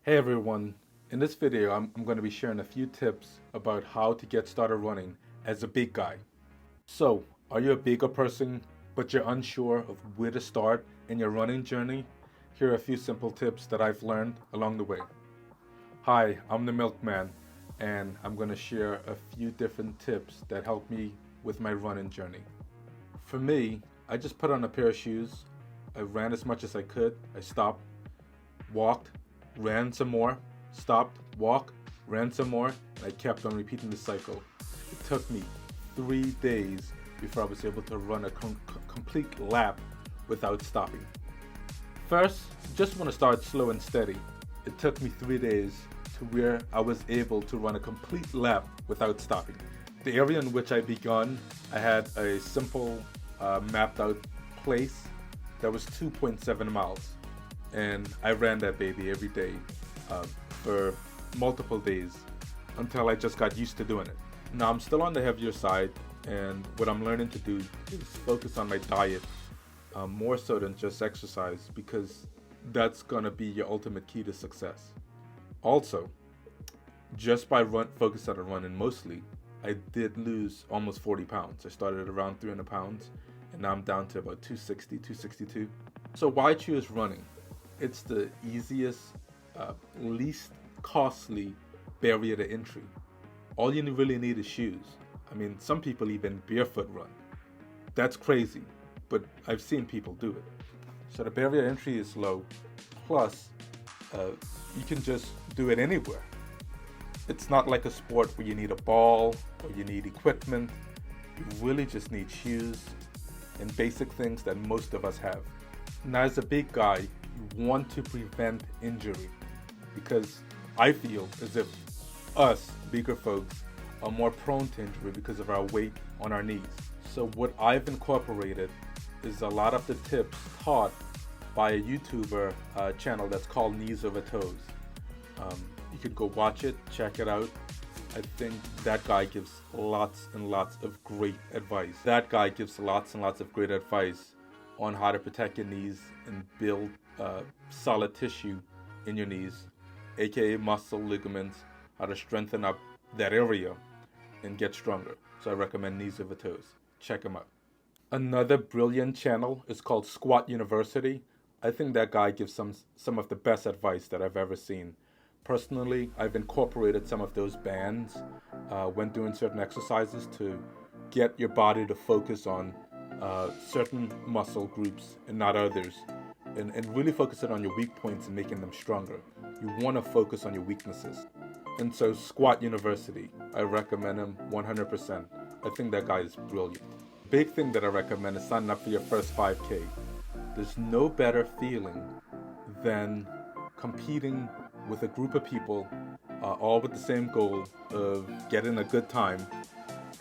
Hey everyone, in this video I'm going to be sharing a few tips about how to get started running as a big guy. So, are you a bigger person but you're unsure of where to start in your running journey? Here are a few simple tips that I've learned along the way. Hi, I'm the Milkman and I'm going to share a few different tips that help me with my running journey. For me, I just put on a pair of shoes, I ran as much as I could, I stopped, walked, ran some more, stopped, walked, ran some more, and I kept on repeating the cycle. It took me 3 days before I was able to run a complete lap without stopping. First, just want to start slow and steady. It took me 3 days to where I was able to run a complete lap without stopping. The area in which I begun, I had a simple mapped out place that was 2.7 miles. And I ran that baby every day for multiple days until I just got used to doing it. Now I'm still on the heavier side, and what I'm learning to do is focus on my diet more so than just exercise, because that's gonna be your ultimate key to success. Also, just by focusing on running mostly, I did lose almost 40 pounds. I started at around 300 pounds, and now I'm down to about 260, 262. So why choose running? It's the easiest, least costly barrier to entry. All you really need is shoes. I mean, some people even barefoot run. That's crazy, but I've seen people do it. So the barrier to entry is low. Plus, you can just do it anywhere. It's not like a sport where you need a ball or you need equipment. You really just need shoes and basic things that most of us have. Now, as a big guy, you want to prevent injury, because I feel as if us bigger folks are more prone to injury because of our weight on our knees. So what I've incorporated is a lot of the tips taught by a YouTuber channel that's called Knees Over Toes. You could go watch it, check it out. I think that guy gives lots and lots of great advice. That guy gives lots and lots of great advice on how to protect your knees and build solid tissue in your knees, aka muscle, ligaments, how to strengthen up that area and get stronger. So I recommend Knees Over Toes. Check him out. Another brilliant channel is called Squat University. I think that guy gives some of the best advice that I've ever seen. Personally, I've incorporated some of those bands when doing certain exercises to get your body to focus on certain muscle groups and not others, and really focus it on your weak points and making them stronger. You want to focus on your weaknesses. And so Squat University, I recommend him 100%. I think that guy is brilliant. Big thing that I recommend is signing up for your first 5K. There's no better feeling than competing with a group of people, all with the same goal of getting a good time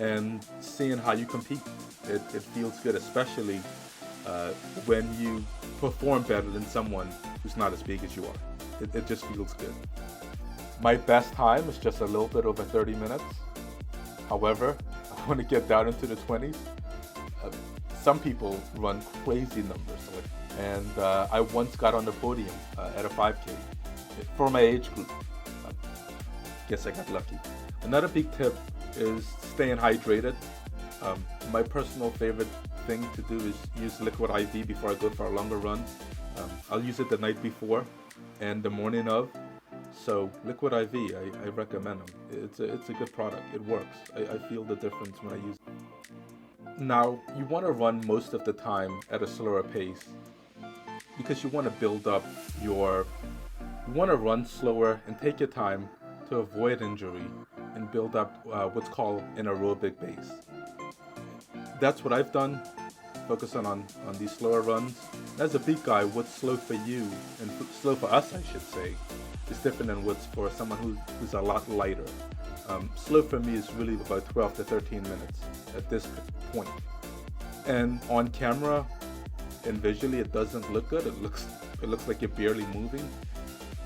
and seeing how you compete. It feels good, especially when you perform better than someone who's not as big as you are. It just feels good. My best time is just a little bit over 30 minutes. However, I want to get down into the 20s. Some people run crazy numbers, and I once got on the podium at a 5K for my age group. Guess I got lucky. Another big tip is staying hydrated. My personal favorite thing to do is use liquid IV before I go for a longer run. I'll use it the night before and the morning of. So liquid IV, I recommend them. It's a good product. It works. I feel the difference when I use it. Now, you want to run most of the time at a slower pace because you want to build up you want to run slower and take your time to avoid injury and build up what's called an aerobic base. That's what I've done, focusing on these slower runs. As a big guy, what's slow for you, and slow for us I should say, is different than what's for someone who's a lot lighter. Slow for me is really about 12 to 13 minutes at this point. And on camera and visually it doesn't look good. It looks like you're barely moving.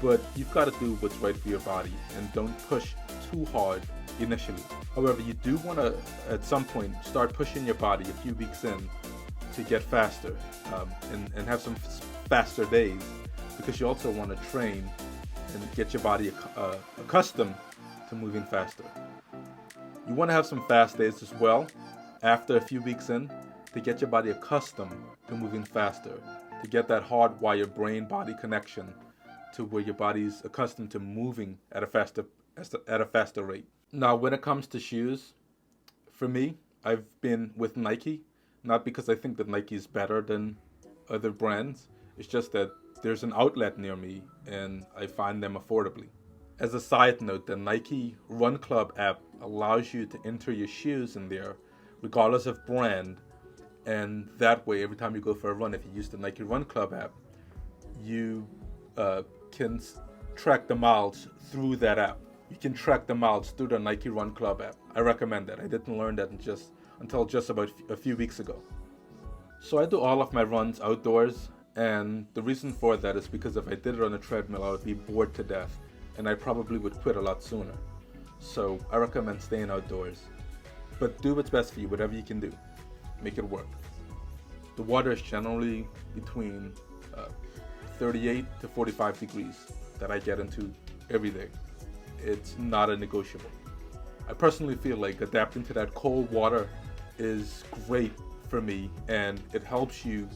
But you've got to do what's right for your body and don't push too hard initially. However, you do want to, at some point, start pushing your body a few weeks in to get faster and have some faster days, because you also want to train and get your body accustomed to moving faster. You want to have some fast days as well after a few weeks in to get your body accustomed to moving faster, to get that hardwired brain-body connection to where your body's accustomed to moving at a faster rate. Now, when it comes to shoes, for me, I've been with Nike, not because I think that Nike is better than other brands. It's just that there's an outlet near me and I find them affordably. As a side note, the Nike Run Club app allows you to enter your shoes in there, regardless of brand. And that way, every time you go for a run, if you use the Nike Run Club app, you can track the miles through that app. You can track the miles through the Nike Run Club app. I recommend that. I didn't learn that until just about a few weeks ago. So I do all of my runs outdoors, and the reason for that is because if I did it on a treadmill, I would be bored to death, and I probably would quit a lot sooner. So I recommend staying outdoors. But do what's best for you, whatever you can do. Make it work. The water is generally between 38 to 45 degrees that I get into every day. It's not a negotiable. I personally feel like adapting to that cold water is great for me, and it helps you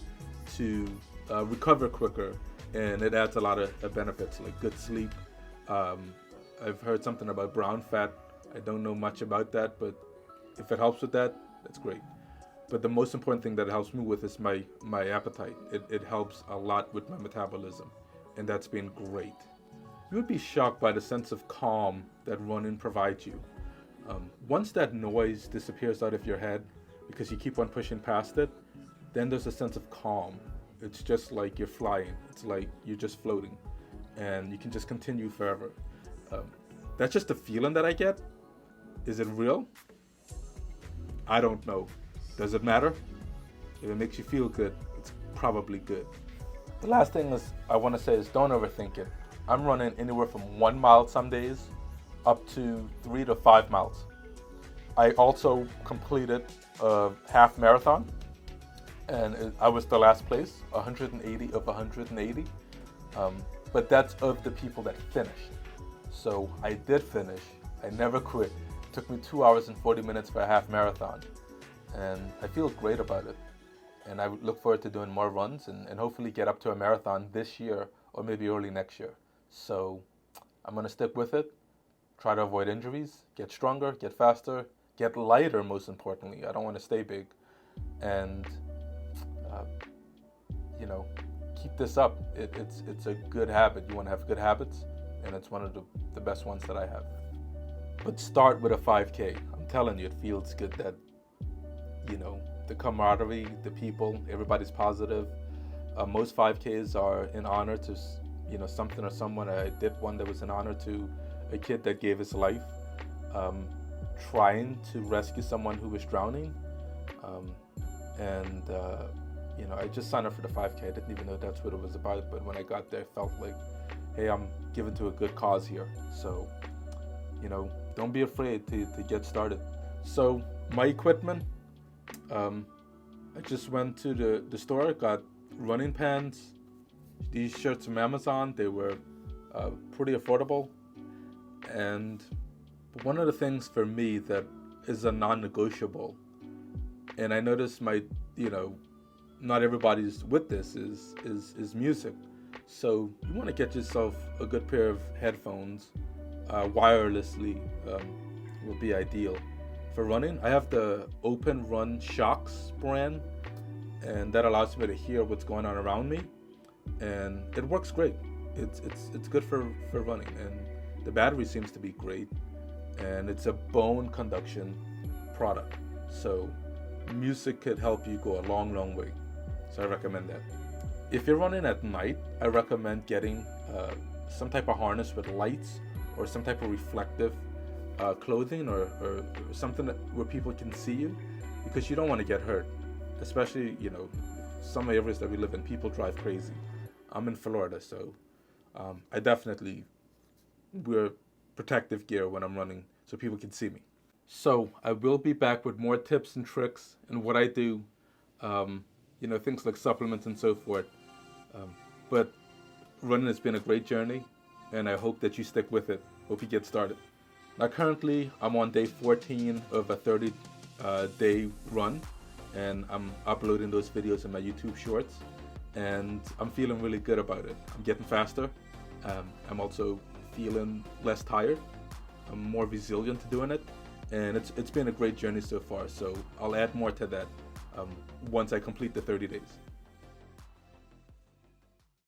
to recover quicker, and it adds a lot of benefits like good sleep. I've heard something about brown fat. I don't know much about that, but if it helps with that, that's great. But the most important thing that it helps me with is my appetite. It helps a lot with my metabolism, and that's been great. You would be shocked by the sense of calm that running provides you. Once that noise disappears out of your head because you keep on pushing past it, then there's a sense of calm. It's just like you're flying. It's like you're just floating, and you can just continue forever. That's just the feeling that I get. Is it real? I don't know. Does it matter? If it makes you feel good, it's probably good. The last thing I want to say is don't overthink it. I'm running anywhere from 1 mile some days up to 3 to 5 miles. I also completed a half marathon, and I was the last place, 180 of 180. But that's of the people that finished. So I did finish. I never quit. It took me 2 hours and 40 minutes for a half marathon. And I feel great about it. And I look forward to doing more runs and hopefully get up to a marathon this year or maybe early next year. So I'm going to stick with it, try to avoid injuries, get stronger, get faster, get lighter most importantly. I don't want to stay big. And, keep this up. It's a good habit. You want to have good habits, and it's one of the best ones that I have. But start with a 5K. I'm telling you, it feels good that the camaraderie, the people, everybody's positive. Most 5Ks are in honor to, something or someone. I did one that was in honor to a kid that gave his life, trying to rescue someone who was drowning. I just signed up for the 5K. I didn't even know that's what it was about. But when I got there, I felt like, hey, I'm giving to a good cause here. So, don't be afraid to get started. So my equipment, I just went to the store, got running pants, these shirts from Amazon. They were pretty affordable. And one of the things for me that is a non-negotiable, and I noticed not everybody's with this, is music. So you want to get yourself a good pair of headphones, wirelessly will be ideal. For running, I have the Open Run Shocks brand, and that allows me to hear what's going on around me, and it works great. It's good for running, and the battery seems to be great, and it's a bone conduction product. So music could help you go a long, long way. So I recommend that. If you're running at night, I recommend getting some type of harness with lights or some type of reflective clothing or something where people can see you, because you don't want to get hurt. Especially, some areas that we live in, people drive crazy. I'm in Florida, so I definitely wear protective gear when I'm running so people can see me. So I will be back with more tips and tricks and what I do, things like supplements and so forth. But running has been a great journey, and I hope that you stick with it. Hope you get started. Now currently I'm on day 14 of a 30 day run, and I'm uploading those videos in my YouTube shorts, and I'm feeling really good about it. I'm getting faster. I'm also feeling less tired. I'm more resilient to doing it, and it's been a great journey so far. So I'll add more to that once I complete the 30 days.